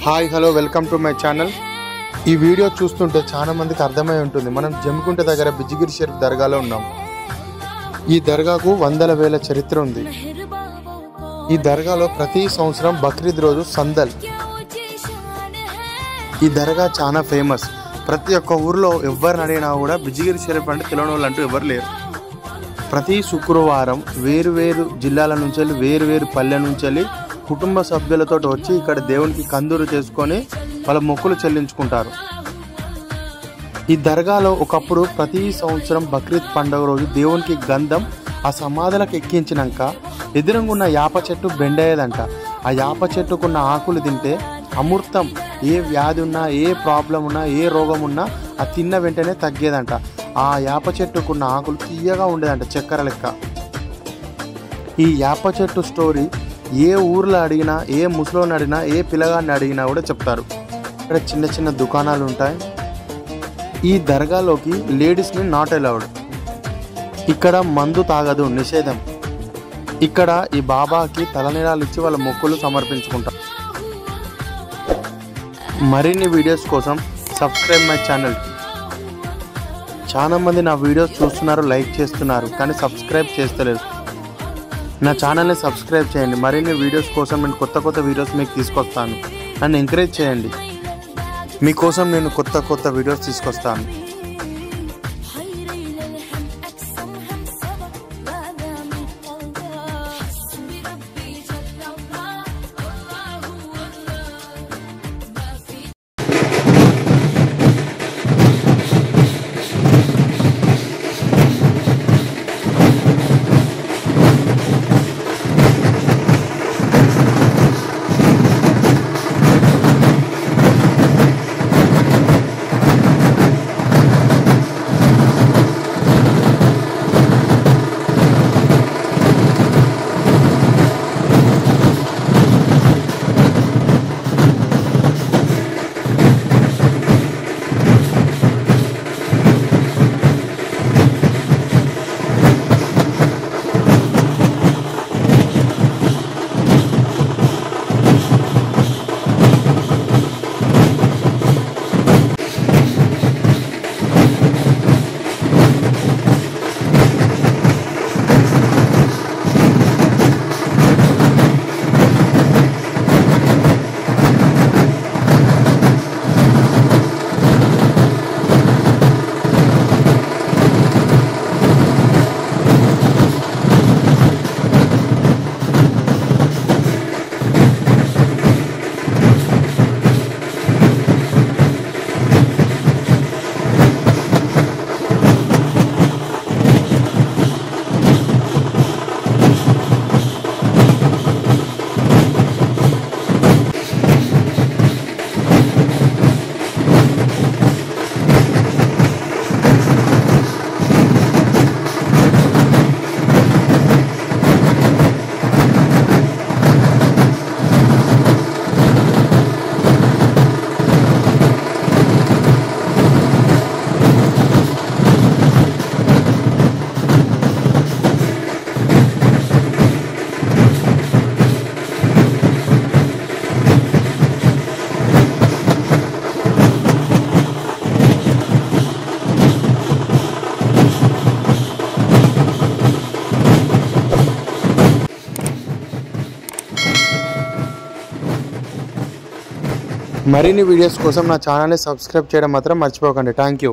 Hi hello welcome to my channel. ఈ video చూస్తుంటే చాలా మందికి అర్థమై ఉంటుంది, మనం జమ్మికుంట దగ్గర బిజిగిరి షరీఫ్ దర్గాలో ఉన్నాం। ఈ దర్గాకు వందల వేల చరిత్ర ఉంది। ఈ దర్గాలో ప్రతి సంవత్సరం బక్రీద్ రోజు సందల్। ఈ దర్గా చాలా ఫేమస్। ప్రతి ఒక్క ఊర్లో ఎవరిని అడిగినా కూడా బిజిగిరి షరీఫ్ అంటే తెలియని వాళ్ళు అంటూ ఎవరు లేరు। ప్రతి శుక్రవారం వేరు వేరు జిల్లాల నుంచి వేరు వేరు పల్లె నుంచి కుటుంబ సభ్యులతో వచ్చి ఇక్కడ దేవునికి కందూరు చేసుకొని వాళ్ళ మొక్కులు చెల్లించుకుంటారు। ఈ దర్గాలో ఒకప్పుడు ప్రతి సంవత్సరం బక్రీద్ పండుగ రోజు దేవునికి గంధం ఆ సమాధులకు ఎక్కించినాక ఎదురుగున్న యాప చెట్టు బెండయ్యేదంట। ఆ యాప చెట్టుకున్న ఆకులు తింటే అమృతం, ఏ వ్యాధి ఉన్నా, ఏ ప్రాబ్లం ఉన్నా, ఏ రోగం ఉన్నా ఆ తిన్న వెంటనే తగ్గేదంట। ఆ యాప చెట్టుకున్న ఆకులు తీయగా ఉండేదంట, చక్కెర లెక్క। ఈ యాప చెట్టు స్టోరీ ఏ ఊర్లో అడిగినా, ఏ ముసలోని అడిగినా, ఏ పిల్లగాడిని అడిగినా కూడా చెప్తారు। ఇక్కడ చిన్న చిన్న దుకాణాలు ఉంటాయి। ఈ దర్గాలోకి లేడీస్ని నాట్ అలౌడ్। ఇక్కడ మందు తాగదు, నిషేధం। ఇక్కడ ఈ బాబాకి తలనీలాలు ఇచ్చి వాళ్ళ మొక్కులు సమర్పించుకుంటారు। మరిన్ని వీడియోస్ కోసం సబ్స్క్రైబ్ మై ఛానల్। చాలా మంది నా వీడియోస్ చూస్తున్నారు, లైక్ చేస్తున్నారు, కానీ సబ్స్క్రైబ్ చేస్తలేరు। నా ఛానల్ని సబ్స్క్రైబ్ చేయండి। మరిన్ని వీడియోస్ కోసం నేను కొత్త వీడియోస్ మీకు తీసుకొస్తాను। నన్ను ఎంకరేజ్ చేయండి, మీకోసం నేను కొత్త వీడియోస్ తీసుకొస్తాను। మరిన్ని వీడియోస్ కోసం నా ఛానల్ని సబ్స్క్రైబ్ చేయడం మాత్రం మర్చిపోకండి। Thank you.